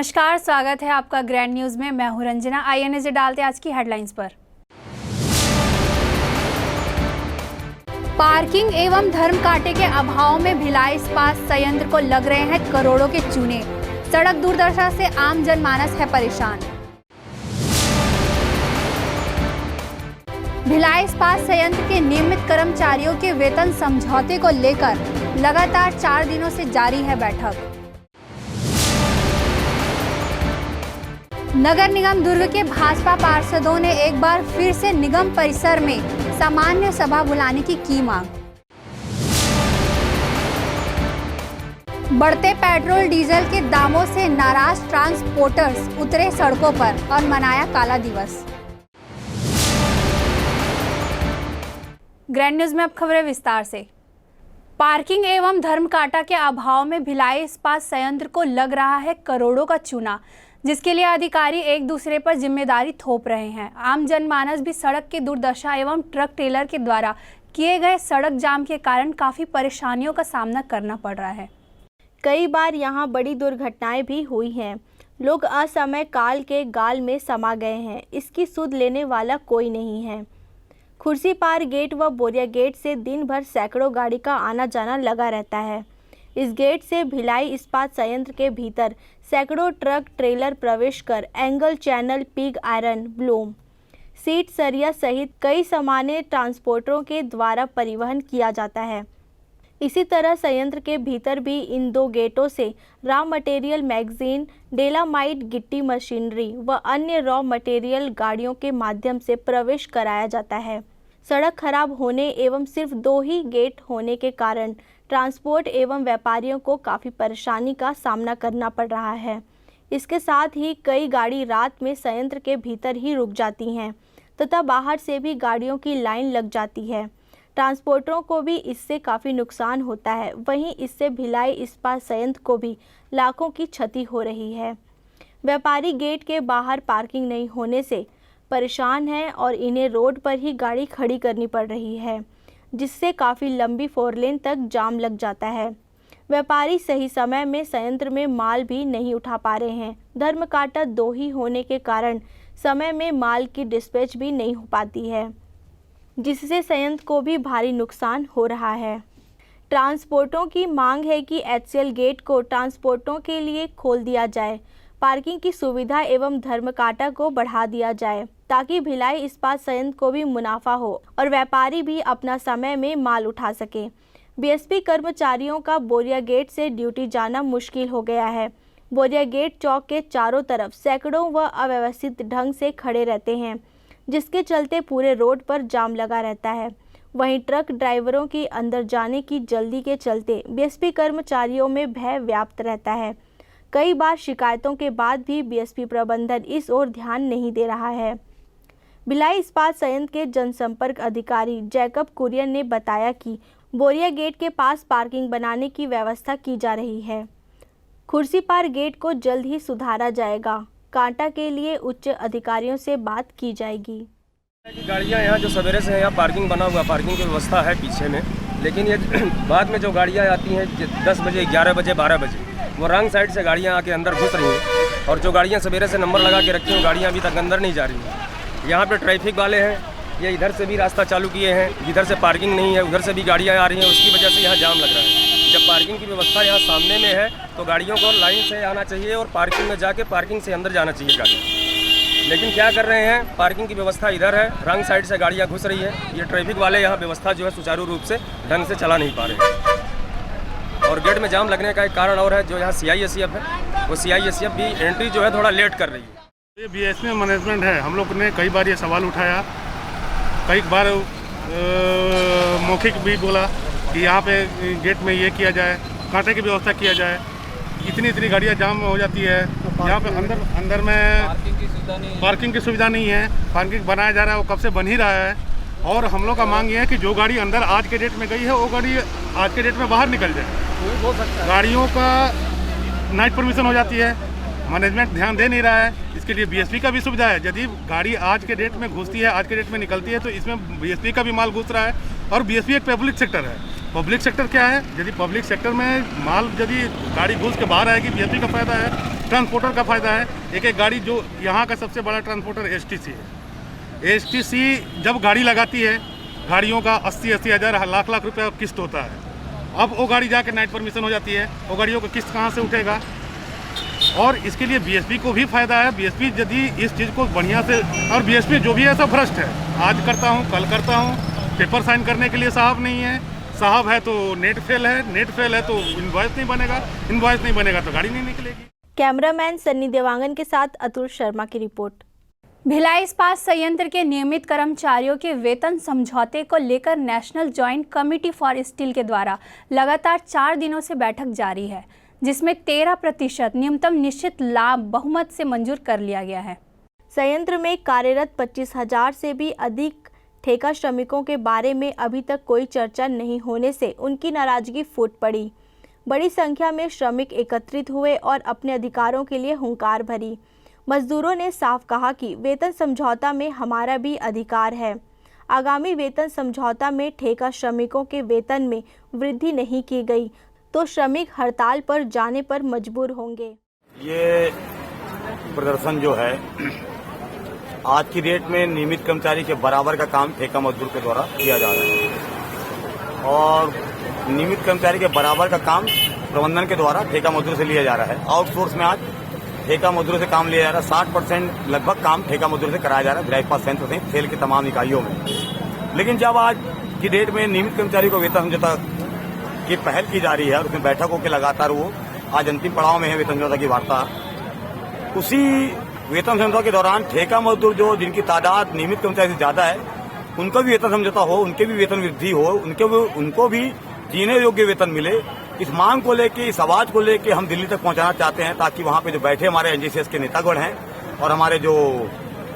नमस्कार, स्वागत है आपका ग्रैंड न्यूज में। मैं हूं रंजना। आइए नजर डालते हैं आज की हेडलाइंस पर। पार्किंग एवं धर्म कांटे के अभाव में भिलाई इस्पात संयंत्र को लग रहे हैं करोड़ों के चूने। सड़क दुर्दशा से आम जनमानस है परेशान। भिलाई इस्पात संयंत्र के नियमित कर्मचारियों के वेतन समझौते को लेकर लगातार 4 दिनों से जारी है बैठक। नगर निगम दुर्ग के भाजपा पार्षदों ने एक बार फिर से निगम परिसर में सामान्य सभा बुलाने की मांग। बढ़ते पेट्रोल डीजल के दामों से नाराज ट्रांसपोर्टर्स उतरे सड़कों पर और मनाया काला दिवस। ग्रैंड न्यूज में अब खबरें विस्तार से। पार्किंग एवं धर्म कांटा के अभाव में भिलाई इस्पात संयंत्र को लग रहा है करोड़ों का चूना, जिसके लिए अधिकारी एक दूसरे पर जिम्मेदारी थोप रहे हैं। आम जनमानस भी सड़क की दुर्दशा एवं ट्रक ट्रेलर के द्वारा किए गए सड़क जाम के कारण काफ़ी परेशानियों का सामना करना पड़ रहा है। कई बार यहां बड़ी दुर्घटनाएं भी हुई हैं। लोग असमय काल के गाल में समा गए हैं। इसकी सुध लेने वाला कोई नहीं है। खुर्सीपार गेट व बोरिया गेट से दिन भर सैकड़ों गाड़ी का आना जाना लगा रहता है। इस गेट से भिलाई इस्पात संयंत्र के भीतर सैकड़ों ट्रक ट्रेलर प्रवेश कर angle, channel, pig iron, Bloom, seat, सरिया सहित कई सामान्य ट्रांसपोर्टरों के द्वारा परिवहन किया जाता है। इसी तरह संयंत्र के भीतर भी इन 2 गेटों से रॉ मटेरियल, मैगजीन, डेलामाइट, गिट्टी, मशीनरी व अन्य रॉ मटेरियल गाड़ियों के माध्यम से प्रवेश कराया जाता है। सड़क खराब होने एवं सिर्फ 2 ही गेट होने के कारण ट्रांसपोर्ट एवं व्यापारियों को काफ़ी परेशानी का सामना करना पड़ रहा है। इसके साथ ही कई गाड़ी रात में संयंत्र के भीतर ही रुक जाती हैं तथा बाहर से भी गाड़ियों की लाइन लग जाती है। ट्रांसपोर्टरों को भी इससे काफ़ी नुकसान होता है। वहीं इससे भिलाई इस्पात संयंत्र को भी लाखों की क्षति हो रही है। व्यापारी गेट के बाहर पार्किंग नहीं होने से परेशान हैं और इन्हें रोड पर ही गाड़ी खड़ी करनी पड़ रही है, जिससे काफ़ी लंबी 4 लेन तक जाम लग जाता है। व्यापारी सही समय में संयंत्र में माल भी नहीं उठा पा रहे हैं। धर्म कांटा 2 ही होने के कारण समय में माल की डिस्पैच भी नहीं हो पाती है, जिससे संयंत्र को भी भारी नुकसान हो रहा है। ट्रांसपोर्टरों की मांग है कि HCL गेट को ट्रांसपोर्टरों के लिए खोल दिया जाए, पार्किंग की सुविधा एवं धर्म कांटा को बढ़ा दिया जाए ताकि भिलाई इस्पात संयंत्र को भी मुनाफा हो और व्यापारी भी अपना समय में माल उठा सके। BSP कर्मचारियों का बोरिया गेट से ड्यूटी जाना मुश्किल हो गया है। बोरिया गेट चौक के चारों तरफ सैकड़ों व अव्यवस्थित ढंग से खड़े रहते हैं, जिसके चलते पूरे रोड पर जाम लगा रहता है। वहीं ट्रक ड्राइवरों की अंदर जाने की जल्दी के चलते BSP कर्मचारियों में भय व्याप्त रहता है। कई बार शिकायतों के बाद भी BSP प्रबंधन इस ओर ध्यान नहीं दे रहा है। भिलाई इस्पात संयंत्र के जनसंपर्क अधिकारी जैकब कुरियन ने बताया कि बोरिया गेट के पास पार्किंग बनाने की व्यवस्था की जा रही है। खुर्सीपार गेट को जल्द ही सुधारा जाएगा। कांटा के लिए उच्च अधिकारियों से बात की जाएगी। गाड़ियाँ यहाँ जो सवेरे से यहाँ पार्किंग बना हुआ, पार्किंग की व्यवस्था है पीछे में, लेकिन ये बाद में जो गाड़ियाँ आती हैं 10 बजे, 11 बजे, 12 बजे, वो रंग साइड से गाड़ियाँ आके अंदर घुस रही हैं और जो गाड़ियाँ सवेरे से नंबर लगा के रखी हैं, गाड़ियाँ अभी तक अंदर नहीं जा रही हैं। यहाँ पे ट्रैफिक वाले हैं, ये इधर से भी रास्ता चालू किए हैं, इधर से पार्किंग नहीं है, उधर से भी गाड़ियाँ आ रही हैं, उसकी वजह से यहाँ जाम लग रहा है। जब पार्किंग की व्यवस्था यहाँ सामने में है तो गाड़ियों को लाइन से आना चाहिए और पार्किंग में जाके पार्किंग से अंदर जाना चाहिए गाड़ी। लेकिन क्या कर रहे हैं, पार्किंग की व्यवस्था इधर है, रंग साइड से गाड़ियाँ घुस रही है। ये ट्रैफिक वाले यहाँ व्यवस्था जो है सुचारू रूप से ढंग से चला नहीं पा रहे हैं। और गेट में जाम लगने का एक कारण और है, जो यहाँ CISF है, वो CISF भी एंट्री जो है थोड़ा लेट कर रही है। ये BSP मैनेजमेंट है। हम लोग ने कई बार ये सवाल उठाया, कई बार मौखिक भी बोला कि यहाँ पे गेट में ये किया जाए, कांटे की व्यवस्था किया जाए। इतनी गाड़ियाँ जाम हो जाती है। यहाँ पे अंदर में पार्किंग की सुविधा नहीं है। पार्किंग बनाया जा रहा है, वो कब से बन ही रहा है। और हम लोग का मांग ये है कि जो गाड़ी अंदर आज के डेट में गई है, वो गाड़ी आज के डेट में बाहर निकल जाए। गाड़ियों का नाइट परमिशन हो जाती है, मैनेजमेंट ध्यान दे नहीं रहा है। इसके लिए BSP का भी सुविधा है। यदि गाड़ी आज के डेट में घुसती है, आज के डेट में निकलती है, तो इसमें BSP का भी माल घुस रहा है। और BSP एक पब्लिक सेक्टर है। पब्लिक सेक्टर क्या है? यदि पब्लिक सेक्टर में माल यदि गाड़ी घुस के बाहर आएगी, BSP का फायदा है। ट्रांसपोर्टर का फ़ायदा है। एक गाड़ी जो यहाँ का सबसे बड़ा ट्रांसपोर्टर एसटीसी है। एसटीसी जब गाड़ी लगाती है, गाड़ियों का 80-80 हज़ार लाख रुपए का किस्त होता है। अब वो गाड़ी जाके नाइट परमिशन हो जाती है, वो गाड़ियों का किस्त कहाँ से उठेगा? और इसके लिए बीएसपी को भी फायदा है। बीएसपी यदि इस चीज़ को बढ़िया से, और बीएसपी जो भी है सब भ्रष्ट है। आज करता हूँ, कल करता हूँ, पेपर साइन करने के लिए साहब नहीं है, साहब है तो नेट फेल है, नेट फेल है तो इनवॉइस नहीं बनेगा, इनवॉइस नहीं बनेगा तो गाड़ी नहीं निकलेगी। कैमरामैन सन्नी देवांगन के साथ अतुल शर्मा की रिपोर्ट। भिलाई इस्पात संयंत्र के नियमित कर्मचारियों के वेतन समझौते को लेकर national joint committee for steel के द्वारा लगातार 4 दिनों से बैठक जारी है, जिसमें 13% न्यूनतम निश्चित लाभ बहुमत से मंजूर कर लिया गया है। संयंत्र में कार्यरत 25,000 से भी अधिक ठेका श्रमिकों के बारे में अभी तक कोई चर्चा नहीं होने से उनकी नाराजगी फूट पड़ी। बड़ी संख्या में श्रमिक एकत्रित हुए और अपने अधिकारों के लिए हुंकार भरी। मजदूरों ने साफ कहा कि वेतन समझौता में हमारा भी अधिकार है। आगामी वेतन समझौता में ठेका श्रमिकों के वेतन में वृद्धि नहीं की गई तो श्रमिक हड़ताल पर जाने पर मजबूर होंगे। ये प्रदर्शन जो है आज की डेट में नियमित कर्मचारी के बराबर का काम ठेका मजदूर के द्वारा किया जा रहा है और नियमित कर्मचारी के बराबर का काम प्रबंधन के द्वारा ठेका मजदूर से लिया जा रहा है। आउटसोर्स में आज ठेका मजदूरों से काम लिया जा रहा है। 60% लगभग काम ठेका मजदूर से कराया जा रहा है भिलाई इस्पात संयंत्र से सेल की तमाम इकाइयों में। लेकिन जब आज की डेट में नियमित कर्मचारी को वेतन समझौता की पहल की जा रही है और उसमें बैठकों के लगातार वो आज अंतिम पड़ाव में है वेतन समझौता की वार्ता। उसी वेतन समझौता के दौरान ठेका मजदूर जो जिनकी तादाद नियमित कर्मचारी से ज्यादा है उनका भी वेतन समझौता हो, उनके भी वेतन वृद्धि हो, उनको भी जीने योग्य वेतन मिले। इस मांग को लेके, इस आवाज को लेके हम दिल्ली तक पहुंचाना चाहते हैं ताकि वहां पे जो बैठे हमारे एनजीसीएस के नेतागण हैं और हमारे जो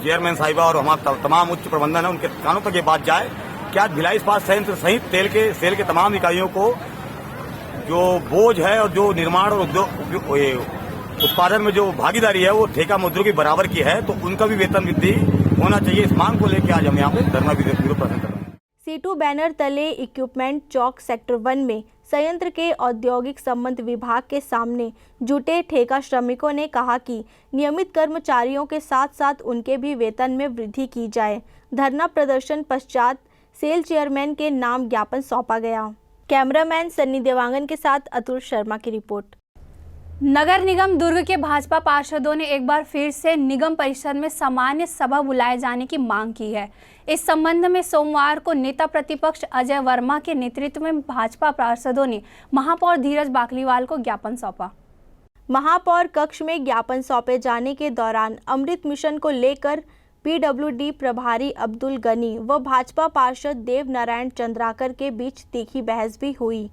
चेयरमैन साहिबा और हमारे तमाम उच्च प्रबंधन है उनके कानों तक ये बात जाए कि आज भिलाई इस्पात संयंत्र सहित सेल के तमाम इकाइयों को जो बोझ है और जो निर्माण और उत्पादन में जो भागीदारी है वो ठेका मजदूरों की बराबर की है, तो उनका भी वेतन वृद्धि होना चाहिए। इस मांग को लेकर आज हम यहाँ पे धरना विरोध प्रदर्शन कर रहे हैं। C2 बैनर तले इक्विपमेंट चौक सेक्टर 1 में संयंत्र के औद्योगिक संबंध विभाग के सामने जुटे ठेका श्रमिकों ने कहा कि नियमित कर्मचारियों के साथ साथ उनके भी वेतन में वृद्धि की जाए। धरना प्रदर्शन पश्चात सेल चेयरमैन के नाम ज्ञापन सौंपा गया। कैमरामैन सन्नी देवांगन के साथ अतुल शर्मा की रिपोर्ट। नगर निगम दुर्ग के भाजपा पार्षदों ने एक बार फिर से निगम परिषद में सामान्य सभा बुलाए जाने की मांग की है। इस संबंध में सोमवार को नेता प्रतिपक्ष अजय वर्मा के नेतृत्व में भाजपा पार्षदों ने महापौर धीरज बाकलीवाल को ज्ञापन सौंपा। महापौर कक्ष में ज्ञापन सौंपे जाने के दौरान अमृत मिशन को लेकर पीडब्ल्यूडी प्रभारी अब्दुल गनी व भाजपा पार्षद देव नारायण चंद्राकर के बीच तीखी बहस भी हुई।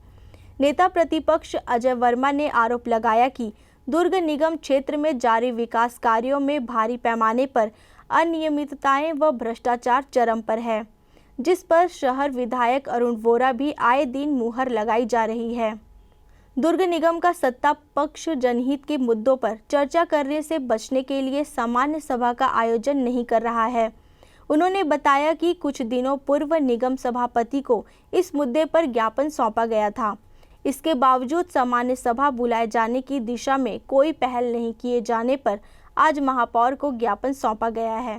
नेता प्रतिपक्ष अजय वर्मा ने आरोप लगाया कि दुर्ग निगम क्षेत्र में जारी विकास कार्यों में भारी पैमाने पर अनियमितताएं व भ्रष्टाचार चरम पर है, जिस पर शहर विधायक अरुण वोरा भी आए दिन मुहर लगाई जा रही है। दुर्ग निगम का सत्ता पक्ष जनहित के मुद्दों पर चर्चा करने से बचने के लिए सामान्य सभा का आयोजन नहीं कर रहा है। उन्होंने बताया कि कुछ दिनों पूर्व निगम सभापति को इस मुद्दे पर ज्ञापन सौंपा गया था। इसके बावजूद सामान्य सभा बुलाए जाने की दिशा में कोई पहल नहीं किए जाने पर आज महापौर को ज्ञापन सौंपा गया है।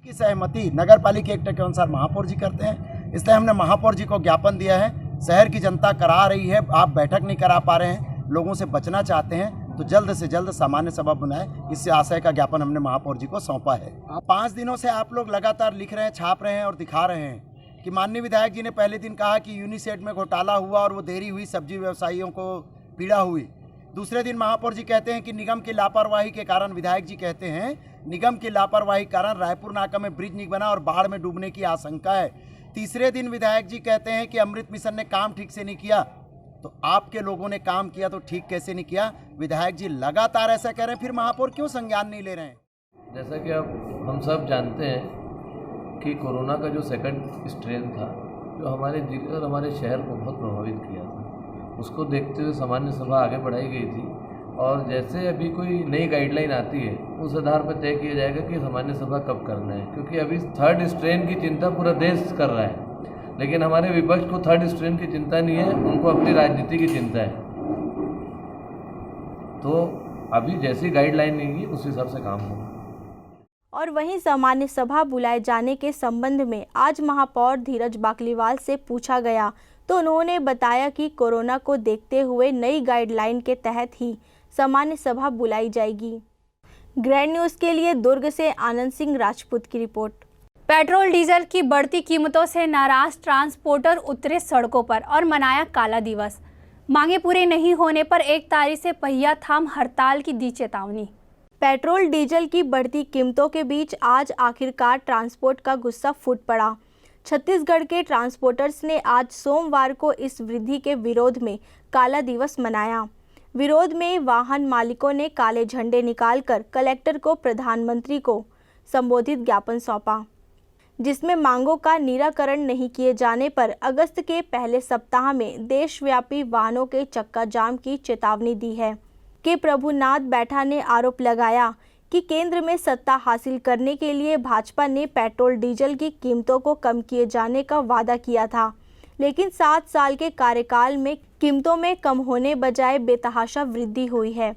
की सहमति नगर पालिका एक्ट के अनुसार महापौर जी करते हैं, इसलिए हमने महापौर जी को ज्ञापन दिया है। शहर की जनता करा रही है, आप बैठक नहीं करा पा रहे हैं, लोगों से बचना चाहते हैं, तो जल्द से जल्द सामान्य सभा बुलाएं। इस आशय का ज्ञापन हमने महापौर जी को सौंपा है। 5 दिनों से आप लोग लगातार लिख रहे हैं, छाप रहे हैं और दिखा रहे हैं कि माननीय विधायक जी ने पहले दिन कहा कि यूनिसेट में घोटाला हुआ और वो देरी हुई, सब्जी व्यवसायियों को पीड़ा हुई। दूसरे दिन महापौर जी कहते हैं कि निगम की लापरवाही के कारण, विधायक जी कहते हैं निगम की लापरवाही के कारण रायपुर नाका में ब्रिज नहीं बना और बाढ़ में डूबने की आशंका है। तीसरे दिन विधायक जी कहते हैं कि अमृत मिशन ने काम ठीक से नहीं किया। तो आपके लोगों ने काम किया तो ठीक कैसे नहीं किया? विधायक जी लगातार ऐसा कह रहे हैं, फिर महापौर क्यों संज्ञान नहीं ले रहे हैं? जैसा कि अब हम सब जानते हैं कि कोरोना का जो सेकंड स्ट्रेन था, जो हमारे जिले और हमारे शहर को बहुत प्रभावित किया था, उसको देखते हुए सामान्य सभा आगे बढ़ाई गई थी। और जैसे अभी कोई नई गाइडलाइन आती है, उस आधार पर तय किया जाएगा कि सामान्य सभा कब करना है, क्योंकि अभी 3rd स्ट्रेन की चिंता पूरा देश कर रहा है, लेकिन हमारे विपक्ष को 3rd स्ट्रेन की चिंता नहीं है, उनको अपनी राजनीति की चिंता है। तो अभी जैसी गाइडलाइन नहीं उस हिसाब से काम होगा। और वहीं सामान्य सभा बुलाए जाने के संबंध में आज महापौर धीरज बाकलीवाल से पूछा गया तो उन्होंने बताया कि कोरोना को देखते हुए नई गाइडलाइन के तहत ही सामान्य सभा बुलाई जाएगी। ग्रैंड न्यूज़ के लिए दुर्ग से आनंद सिंह राजपूत की रिपोर्ट। पेट्रोल डीजल की बढ़ती कीमतों से नाराज ट्रांसपोर्टर उतरे सड़कों पर और मनाया काला दिवस। मांगे पूरे नहीं होने पर 1 तारीख से पहिया थाम हड़ताल की दी चेतावनी। पेट्रोल डीजल की बढ़ती कीमतों के बीच आज आखिरकार ट्रांसपोर्ट का गुस्सा फूट पड़ा। छत्तीसगढ़ के ट्रांसपोर्टर्स ने आज सोमवार को इस वृद्धि के विरोध में काला दिवस मनाया। विरोध में वाहन मालिकों ने काले झंडे निकालकर कलेक्टर को प्रधानमंत्री को संबोधित ज्ञापन सौंपा, जिसमें मांगों का निराकरण नहीं किए जाने पर अगस्त के पहले सप्ताह में देशव्यापी वाहनों के चक्का जाम की चेतावनी दी है। के प्रभुनाथ बैठा ने आरोप लगाया कि केंद्र में सत्ता हासिल करने के लिए भाजपा ने पेट्रोल डीजल की कीमतों को कम किए जाने का वादा किया था, लेकिन 7 साल के कार्यकाल में कीमतों में कम होने बजाय बेतहाशा वृद्धि हुई है,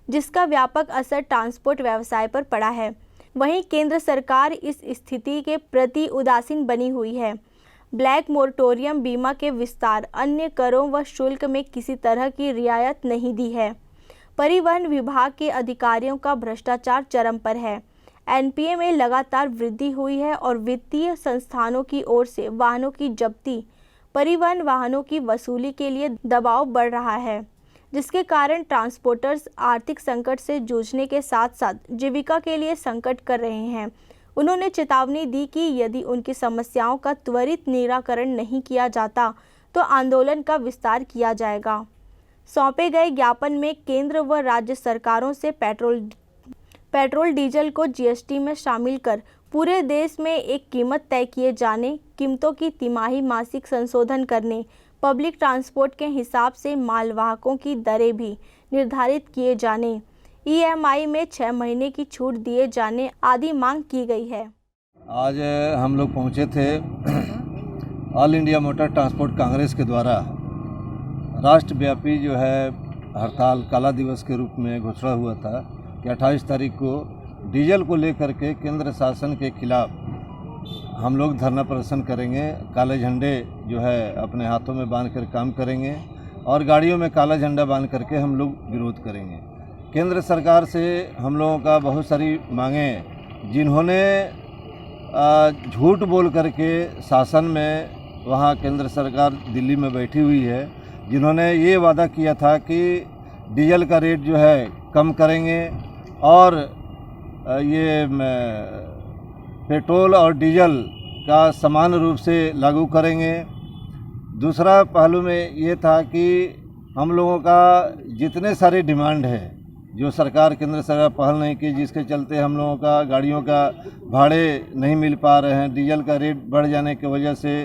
जिसका व्यापक असर ट्रांसपोर्ट व्यवसाय पर पड़ा है। वहीं केंद्र सरकार इस स्थिति के प्रति उदासीन बनी हुई है। ब्लैक मोरेटोरियम, बीमा के विस्तार, अन्य करों व शुल्क में किसी तरह की रियायत नहीं दी है। परिवहन विभाग के अधिकारियों का भ्रष्टाचार चरम पर है। एनपीए में लगातार वृद्धि हुई है और वित्तीय संस्थानों की ओर से वाहनों की जब्ती, परिवहन वाहनों की वसूली के लिए दबाव बढ़ रहा है, जिसके कारण ट्रांसपोर्टर्स आर्थिक संकट से जूझने के साथ साथ जीविका के लिए संकट कर रहे हैं। उन्होंने चेतावनी दी कि यदि उनकी समस्याओं का त्वरित निराकरण नहीं किया जाता तो आंदोलन का विस्तार किया जाएगा। सौंपे गए ज्ञापन में केंद्र व राज्य सरकारों से पेट्रोल डीजल को जीएसटी में शामिल कर पूरे देश में एक कीमत तय किए जाने, कीमतों की तिमाही मासिक संशोधन करने, पब्लिक ट्रांसपोर्ट के हिसाब से मालवाहकों की दरें भी निर्धारित किए जाने, ईएमआई में 6 महीने की छूट दिए जाने आदि मांग की गई है। आज हम लोग पहुंचे थे all India motor transport Congress के द्वारा राष्ट्रव्यापी जो है हड़ताल काला दिवस के रूप में घोषणा हुआ था कि 28 तारीख को डीजल को लेकर के केंद्र शासन के खिलाफ हम लोग धरना प्रदर्शन करेंगे। काले झंडे जो है अपने हाथों में बांध कर काम करेंगे और गाड़ियों में काला झंडा बांध करके हम लोग विरोध करेंगे। केंद्र सरकार से हम लोगों का बहुत सारी मांगें, जिन्होंने झूठ बोल करके शासन में वहाँ केंद्र सरकार दिल्ली में बैठी हुई है, जिन्होंने ये वादा किया था कि डीजल का रेट जो है कम करेंगे और ये पेट्रोल और डीजल का समान रूप से लागू करेंगे। दूसरा पहलू में ये था कि हम लोगों का जितने सारे डिमांड है जो सरकार केंद्र सरकार पहल नहीं की, जिसके चलते हम लोगों का गाड़ियों का भाड़े नहीं मिल पा रहे हैं, डीजल का रेट बढ़ जाने की वजह से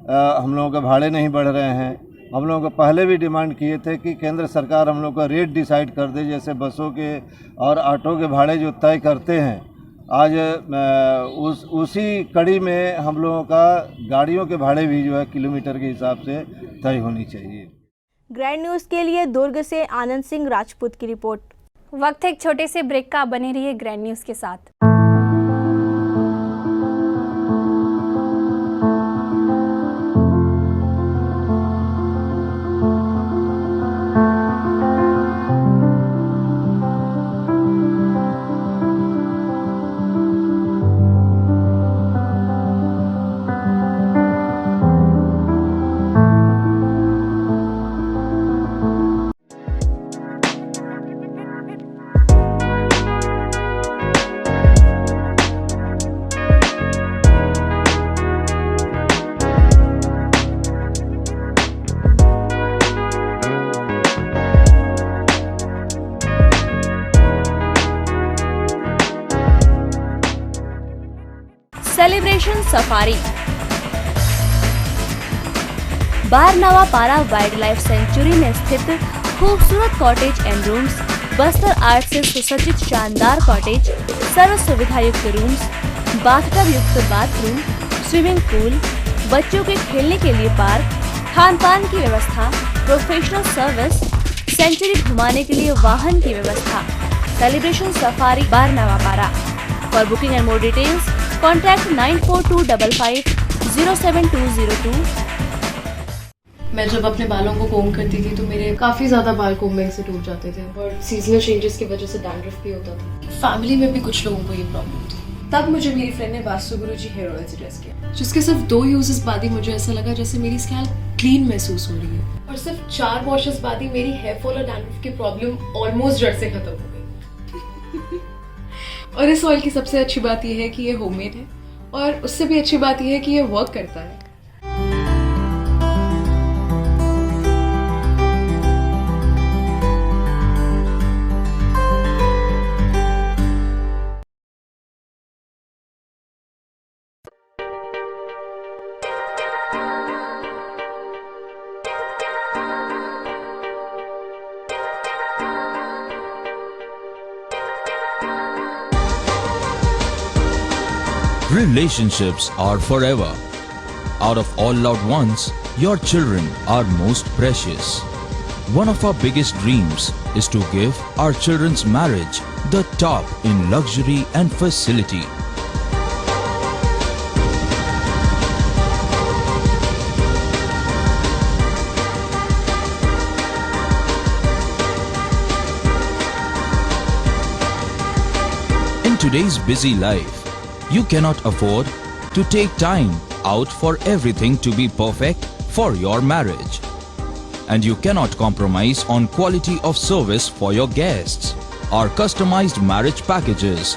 हम लोगों के भाड़े नहीं बढ़ रहे हैं। हम लोगों को पहले भी डिमांड किए थे कि केंद्र सरकार हम लोग का रेट डिसाइड कर दे, जैसे बसों के और ऑटो के भाड़े जो तय करते हैं। आज उसी कड़ी में हम लोगों का गाड़ियों के भाड़े भी जो है किलोमीटर के हिसाब से तय होनी चाहिए। ग्रैंड न्यूज़ के लिए दुर्ग से आनंद सिंह राजपूत की रिपोर्ट। वक्त एक छोटे से ब्रेक का, बने रहिए ग्रैंड न्यूज़ के साथ। सेलिब्रेशन सफारी बारनवा पारा वाइल्ड लाइफ सेंचुरी में स्थित खूबसूरत cottage and rooms, Bastar art से सुसज्जित शानदार कॉटेज, सर्व सुविधा युक्त रूम्स, बाथटब युक्त बाथरूम, स्विमिंग पूल, बच्चों के खेलने के लिए पार्क, खान पान की व्यवस्था, प्रोफेशनल सर्विस, सेंचुरी घुमाने के लिए वाहन की व्यवस्था, celebration safari Barnawapara. For booking and more details, contact 9425507202। मैं जब अपने बालों को कोम करती थी तो मेरे काफ़ी ज़्यादा बाल कोम्बिंग से टूट जाते थे और सीजनल चेंजेस की वजह से डैंड्रफ भी होता था। फैमिली में भी कुछ लोगों को ये प्रॉब्लम थी। तब मुझे मेरी फ्रेंड ने वास्तु गुरुजी हेयर ऑयल सजेस्ट किया, जिसके सिर्फ 2 यूजेस बाद ही मुझे ऐसा लगा जैसे मेरी स्कैल्प क्लीन महसूस हो रही है और सिर्फ 4 वॉशेस बाद ही मेरी हेयर फॉल और डैंड्रफ की प्रॉब्लम ऑलमोस्ट जड़ से खत्म हो गई। और इस ऑयल की सबसे अच्छी बात यह है कि ये होममेड है और उससे भी अच्छी बात यह है कि ये वर्क करता है। Relationships are forever. Out of all loved ones, your children are most precious. One of our biggest dreams is to give our children's marriage the top in luxury and facility. In today's busy life, you cannot afford to take time out for everything to be perfect for your marriage. And you cannot compromise on quality of service for your guests. Our customized marriage packages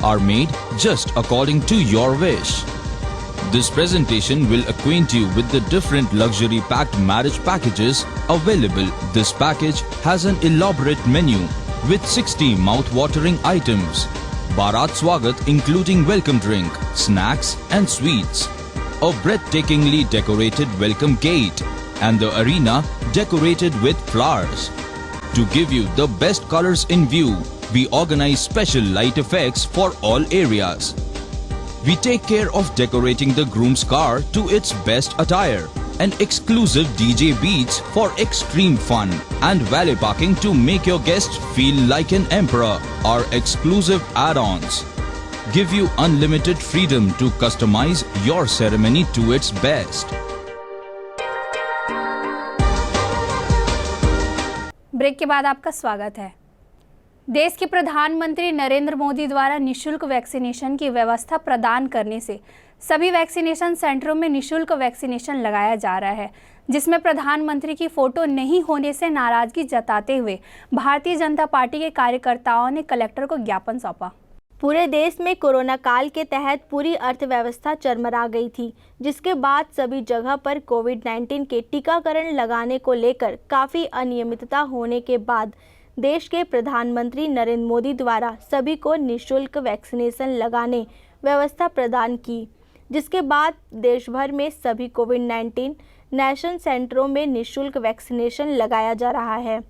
are made just according to your wish. This presentation will acquaint you with the different luxury packed marriage packages available. This package has an elaborate menu with 60 mouth-watering items. Bharat Swagat including welcome drink, snacks and sweets, a breathtakingly decorated welcome gate and the arena decorated with flowers. To give you the best colors in view, we organize special light effects for all areas. We take care of decorating the groom's car to its best attire and exclusive DJ beats for extreme fun and valet parking to make your guests feel like an emperor. Our exclusive add-ons give you unlimited freedom to customize your ceremony to its best. Break के बाद आपका स्वागत है। देश के प्रधानमंत्री नरेंद्र मोदी द्वारा निशुल्क वैक्सीनेशन की व्यवस्था प्रदान करने से सभी वैक्सीनेशन सेंटरों में निशुल्क वैक्सीनेशन लगाया जा रहा है, जिसमें प्रधानमंत्री की फोटो नहीं होने से नाराजगी जताते हुए भारतीय जनता पार्टी के कार्यकर्ताओं ने कलेक्टर को ज्ञापन सौंपा। पूरे देश में कोरोना काल के तहत पूरी अर्थव्यवस्था चरमरा गई थी, जिसके बाद सभी जगह पर कोविड-19 के टीकाकरण लगाने को लेकर काफ़ी अनियमितता होने के बाद देश के प्रधानमंत्री नरेंद्र मोदी द्वारा सभी को निःशुल्क वैक्सीनेशन लगाने व्यवस्था प्रदान की, जिसके बाद देश भर में सभी कोविड-19 नेशन सेंटरों में निःशुल्क वैक्सीनेशन लगाया जा रहा है,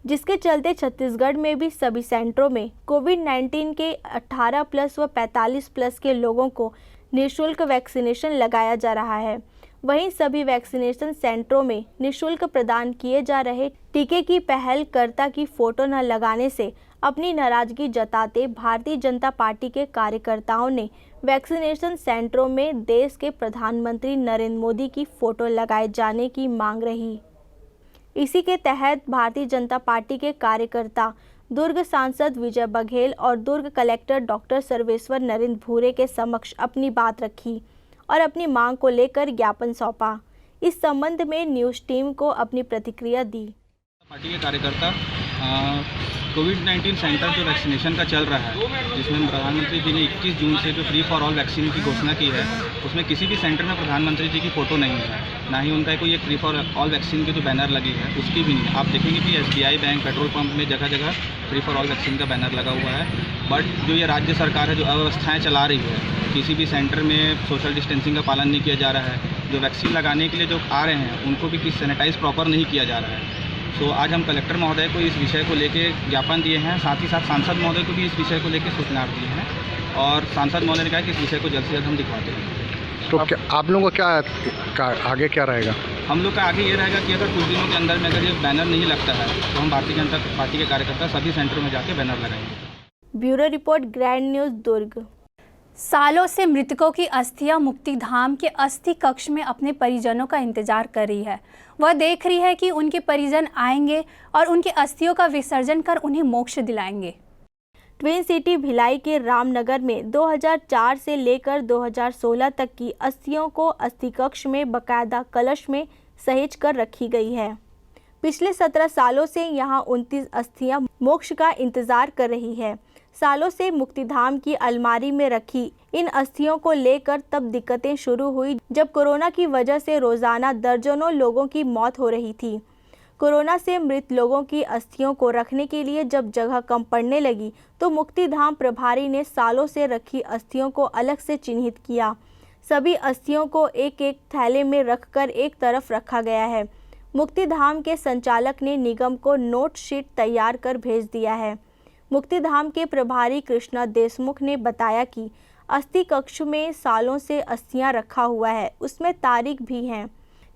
जिसके चलते छत्तीसगढ़ में भी सभी सेंटरों में कोविड-19 के 18+ व 45+ के लोगों को निःशुल्क वैक्सीनेशन लगाया जा रहा है। वहीं सभी वैक्सीनेशन सेंटरों में निःशुल्क प्रदान किए जा रहे टीके की पहलकर्ता की फोटो न लगाने से अपनी नाराजगी जताते भारतीय जनता पार्टी के कार्यकर्ताओं ने वैक्सीनेशन सेंटरों में देश के प्रधानमंत्री नरेंद्र मोदी की फोटो लगाए जाने की मांग रही। इसी के तहत भारतीय जनता पार्टी के कार्यकर्ता दुर्ग सांसद विजय बघेल और दुर्ग कलेक्टर डॉक्टर सर्वेश्वर नरेंद्र भूरे के समक्ष अपनी बात रखी और अपनी मांग को लेकर ज्ञापन सौंपा। इस संबंध में न्यूज़ टीम को अपनी प्रतिक्रिया दी। पार्टी के कार्यकर्ता कोविड-19 सेंटर जो वैक्सीनेशन का चल रहा है, जिसमें प्रधानमंत्री जी ने 21 जून से जो फ्री फॉर ऑल वैक्सीन की घोषणा की है, उसमें किसी भी सेंटर में प्रधानमंत्री जी की फ़ोटो नहीं है, ना ही उनका कोई एक फ्री फॉर ऑल वैक्सीन की जो बैनर लगी है उसकी भी नहीं। आप देखेंगे कि SBI बैंक, पेट्रोल पंप में जगह जगह फ्री फॉर ऑल वैक्सीन का बैनर लगा हुआ है। बट जो ये राज्य सरकार है जो अव्यवस्थाएँ चला रही है, किसी भी सेंटर में सोशल डिस्टेंसिंग का पालन नहीं किया जा रहा है, जो वैक्सीन लगाने के लिए जो आ रहे हैं उनको भी सैनिटाइज प्रॉपर नहीं किया जा रहा है। तो आज हम कलेक्टर महोदय को इस विषय को लेके ज्ञापन दिए हैं, साथ ही साथ सांसद महोदय को भी इस विषय को लेके सूचना दिए हैं और सांसद महोदय ने कहा कि इस विषय को जल्द से जल्द हम दिखवाते हैं। तो क्या आप लोगों का क्या आगे क्या रहेगा? हम लोग का आगे ये रहेगा कि अगर कुछ दिनों के अंदर में अगर ये बैनर नहीं लगता है तो हम भारतीय जनता पार्टी के कार्यकर्ता सभी सेंटरों में जाके बैनर लगाएंगे। ब्यूरो रिपोर्ट, ग्रैंड न्यूज़, दुर्ग। सालों से मृतकों की अस्थियां मुक्तिधाम के अस्थि कक्ष में अपने परिजनों का इंतजार कर रही है। वह देख रही है कि उनके परिजन आएंगे और उनकी अस्थियों का विसर्जन कर उन्हें मोक्ष दिलाएंगे। ट्विन सिटी भिलाई के रामनगर में 2004 से लेकर 2016 तक की अस्थियों को अस्थि कक्ष में बकायदा कलश में सहेज कर रखी गई है। पिछले 17 सालों से यहां 29 अस्थियां मोक्ष का इंतजार कर रही है। सालों से मुक्तिधाम की अलमारी में रखी इन अस्थियों को लेकर तब दिक्कतें शुरू हुई जब कोरोना की वजह से रोजाना दर्जनों लोगों की मौत हो रही थी। कोरोना से मृत लोगों की अस्थियों को रखने के लिए जब जगह कम पड़ने लगी तो मुक्तिधाम प्रभारी ने सालों से रखी अस्थियों को अलग से चिन्हित किया। सभी अस्थियों को एक एक थैले में रखकर एक तरफ रखा गया है। मुक्तिधाम के संचालक ने निगम को नोट शीट तैयार कर भेज दिया है। मुक्तिधाम के प्रभारी कृष्णा देशमुख ने बताया कि अस्थि कक्ष में सालों से अस्थियां रखा हुआ है, उसमें तारीख भी है,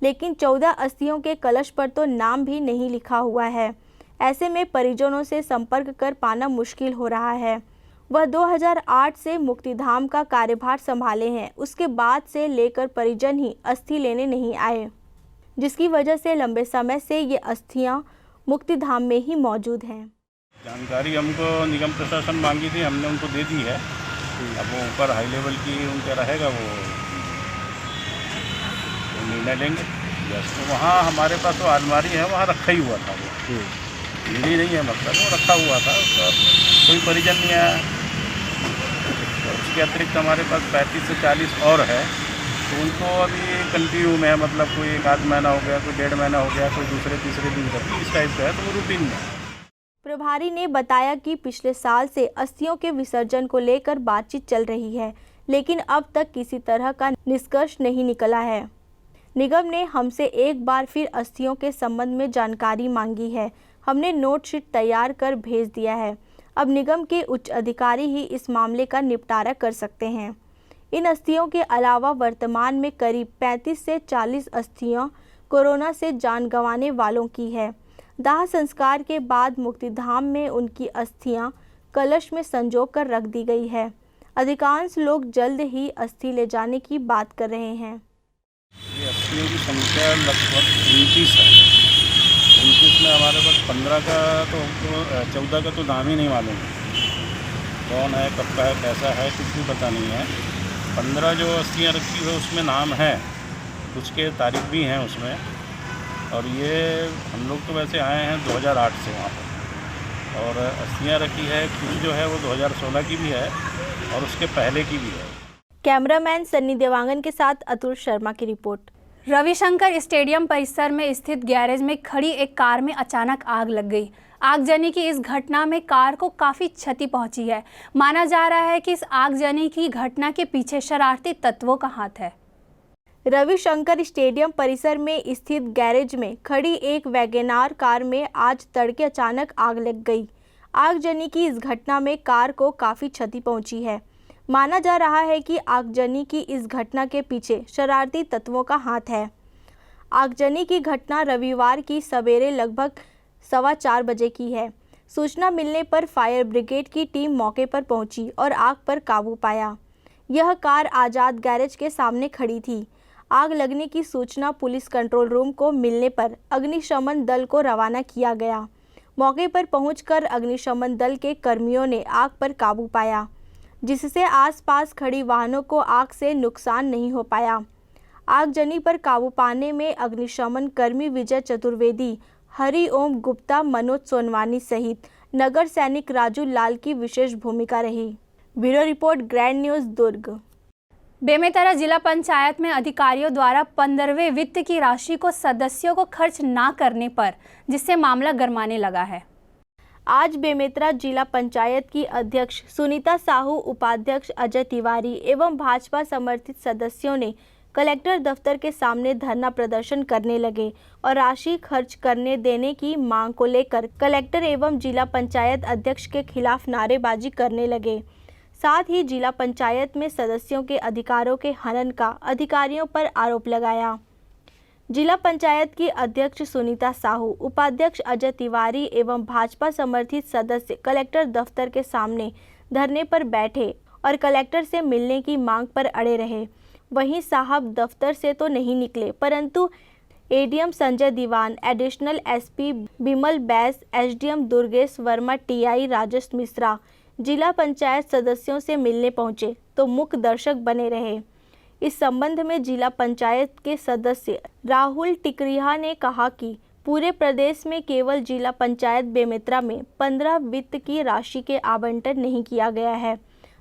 लेकिन 14 अस्थियों के कलश पर तो नाम भी नहीं लिखा हुआ है। ऐसे में परिजनों से संपर्क कर पाना मुश्किल हो रहा है। वह 2008 से मुक्तिधाम का कार्यभार संभाले हैं। उसके बाद से लेकर परिजन ही अस्थि लेने नहीं आए, जिसकी वजह से लंबे समय से ये अस्थियां मुक्तिधाम में ही मौजूद हैं। जानकारी हमको निगम प्रशासन मांगी थी, हमने उनको दे दी है। अब वो ऊपर हाई लेवल की उनका रहेगा, वो निर्णय लेंगे। तो वहाँ हमारे पास तो अलमारी है, वहाँ रखा ही हुआ था, वो मिली नहीं है, मतलब वो रखा हुआ था, उसका कोई परिजन नहीं आया। उसके अतिरिक्त हमारे पास 35 से 40 और है, तो उनको अभी कंटिन्यू में है, मतलब कोई 1 महीना हो गया, कोई 1.5 महीना हो गया, कोई दूसरे तीसरे दिन तक इस टाइप का है, तो वो रूटीन में। प्रभारी ने बताया कि पिछले साल से अस्थियों के विसर्जन को लेकर बातचीत चल रही है, लेकिन अब तक किसी तरह का निष्कर्ष नहीं निकला है। निगम ने हमसे एक बार फिर अस्थियों के संबंध में जानकारी मांगी है। हमने नोट शीट तैयार कर भेज दिया है। अब निगम के उच्च अधिकारी ही इस मामले का निपटारा कर सकते हैं। इन अस्थियों के अलावा वर्तमान में करीब 35 से 40 अस्थियां कोरोना से जान गंवाने वालों की है। दाह संस्कार के बाद मुक्तिधाम में उनकी अस्थियां कलश में संजो कर रख दी गई है। अधिकांश लोग जल्द ही अस्थि ले जाने की बात कर रहे हैं। ये अस्थियों की संख्या लगभग 29 है। 29 में हमारे पास 15 का तो हमको 14 का तो नाम ही नहीं मालूम कौन है, कब का है, कैसा है, कुछ भी पता नहीं है। 15 जो अस्थियाँ रखी है उसमें नाम है, कुछ के तारीख भी हैं उसमें। और ये हम लोग तो वैसे आए हैं 2008 से वहाँ पर, और अस्थियाँ रखी है कुछ जो है वो 2016 की भी है और उसके पहले की भी है। कैमरामैन सन्नी देवांगन के साथ अतुल शर्मा की रिपोर्ट। रविशंकर स्टेडियम परिसर में स्थित गैरेज में खड़ी एक कार में अचानक आग लग गई। आगजनी की इस घटना में कार को काफ़ी क्षति पहुंची है। माना जा रहा है कि इस आगजनी की घटना के पीछे शरारती तत्वों का हाथ है। रविशंकर स्टेडियम परिसर में स्थित गैरेज में खड़ी एक वैगनार कार में आज तड़के अचानक आग लग गई। आगजनी की इस घटना में कार को काफ़ी क्षति पहुंची है। माना जा रहा है कि आगजनी की इस घटना के पीछे शरारती तत्वों का हाथ है। आगजनी की घटना रविवार की सवेरे लगभग 4:15 बजे की है। सूचना मिलने पर फायर ब्रिगेड की टीम मौके पर पहुंची और आग पर काबू पाया। यह कार आज़ाद गैरेज के सामने खड़ी थी। आग लगने की सूचना पुलिस कंट्रोल रूम को मिलने पर अग्निशमन दल को रवाना किया गया। मौके पर पहुंचकर अग्निशमन दल के कर्मियों ने आग पर काबू पाया, जिससे आसपास खड़ी वाहनों को आग से नुकसान नहीं हो पाया। आगजनी पर काबू पाने में अग्निशमन कर्मी विजय चतुर्वेदी, हरिओम गुप्ता, मनोज सोनवानी सहित नगर सैनिक राजू लाल की विशेष भूमिका रही। ब्यूरो रिपोर्ट, ग्रैंड न्यूज़, दुर्ग। बेमेतरा जिला पंचायत में अधिकारियों द्वारा 15वें वित्त की राशि को सदस्यों को खर्च न करने पर जिससे मामला गरमाने लगा है। आज बेमेतरा जिला पंचायत की अध्यक्ष सुनीता साहू, उपाध्यक्ष अजय तिवारी एवं भाजपा समर्थित सदस्यों ने कलेक्टर दफ्तर के सामने धरना प्रदर्शन करने लगे और राशि खर्च करने देने की मांग को लेकर कलेक्टर एवं जिला पंचायत अध्यक्ष के खिलाफ नारेबाजी करने लगे। साथ ही जिला पंचायत में सदस्यों के अधिकारों के हनन का अधिकारियों पर आरोप लगाया। जिला पंचायत की अध्यक्ष सुनीता साहू, उपाध्यक्ष अजय तिवारी एवं भाजपा समर्थित सदस्य कलेक्टर दफ्तर के सामने धरने पर बैठे और कलेक्टर से मिलने की मांग पर अड़े रहे। वहीं साहब दफ्तर से तो नहीं निकले, परंतु एडीएम संजय दीवान, एडिशनल एसपी बिमल बैस, एसडीएम दुर्गेश वर्मा, टीआई राजेश मिश्रा जिला पंचायत सदस्यों से मिलने पहुंचे तो मुख्य दर्शक बने रहे। इस संबंध में जिला पंचायत के सदस्य राहुल टिकरिहा ने कहा कि पूरे प्रदेश में केवल जिला पंचायत बेमेतरा में 15 वित्त की राशि के आवंटन नहीं किया गया है,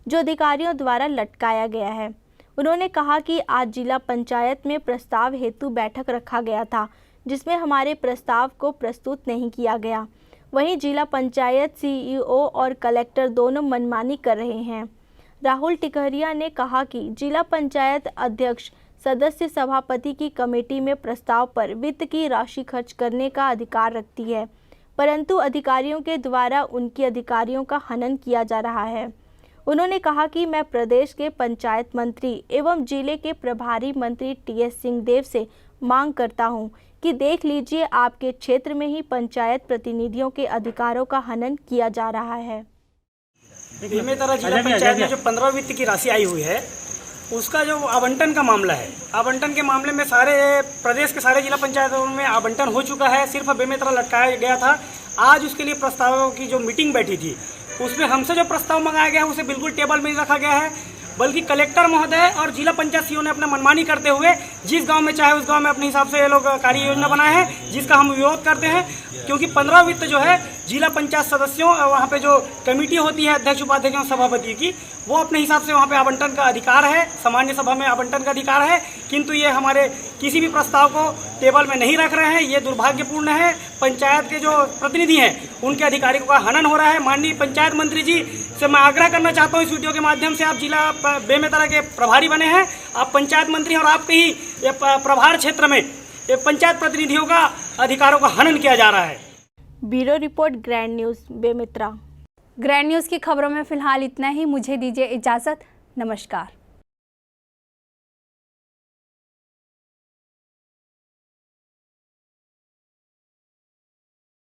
जो अधिकारियों द्वारा लटकाया गया है। उन्होंने कहा कि आज जिला पंचायत में प्रस्ताव हेतु बैठक रखा गया था, जिसमें हमारे प्रस्ताव को प्रस्तुत नहीं किया गया। वहीं जिला पंचायत सीईओ और कलेक्टर दोनों मनमानी कर रहे हैं। राहुल टिकरिहा ने कहा कि जिला पंचायत अध्यक्ष सदस्य सभापति की कमेटी में प्रस्ताव पर वित्त की राशि खर्च करने का अधिकार रखती है, परंतु अधिकारियों के द्वारा उनकी अधिकारियों का हनन किया जा रहा है। उन्होंने कहा कि मैं प्रदेश के पंचायत मंत्री एवं जिले के प्रभारी मंत्री टीएस सिंहदेव से मांग करता हूं कि देख लीजिए, आपके क्षेत्र में ही पंचायत प्रतिनिधियों के अधिकारों का हनन किया जा रहा है। बेमेतरा जिला पंचायत में जो 15 वित्त की राशि आई हुई है, उसका जो आवंटन का मामला है, आवंटन के मामले में सारे प्रदेश के सारे जिला पंचायतों में आवंटन हो चुका है, सिर्फ बेमेतरा लटकाया गया था। आज उसके लिए प्रस्तावों की जो मीटिंग बैठी थी, उसमें हमसे जो प्रस्ताव मंगाया गया है उसे बिल्कुल टेबल में नहीं रखा गया है, बल्कि कलेक्टर महोदय और जिला पंचायत सीईओ ने अपना मनमानी करते हुए जिस गांव में चाहे उस गांव में अपने हिसाब से ये लोग कार्य योजना बनाए हैं, जिसका हम विरोध करते हैं। क्योंकि 15 वित्त जो है जिला पंचायत सदस्यों, वहाँ पे जो कमेटी होती है अध्यक्ष उपाध्यक्ष और सभापति की, वो अपने हिसाब से वहाँ पे आवंटन का अधिकार है, सामान्य सभा में आवंटन का अधिकार है, किंतु ये हमारे किसी भी प्रस्ताव को टेबल में नहीं रख रहे हैं। ये दुर्भाग्यपूर्ण है। पंचायत के जो प्रतिनिधि हैं उनके अधिकारियों का हनन हो रहा है। माननीय पंचायत मंत्री जी से मैं आग्रह करना चाहता हूँ, इस वीडियो के माध्यम से, आप जिला बेमेतरा के प्रभारी बने हैं, आप पंचायत मंत्री और आपके ही प्रभार क्षेत्र में पंचायत प्रतिनिधियों का अधिकारों का हनन किया जा रहा है। Bureau report, grand news Bemetara. Grand news की खबरों में फिलहाल इतना ही। मुझे दीजिए इजाज़त। नमस्कार।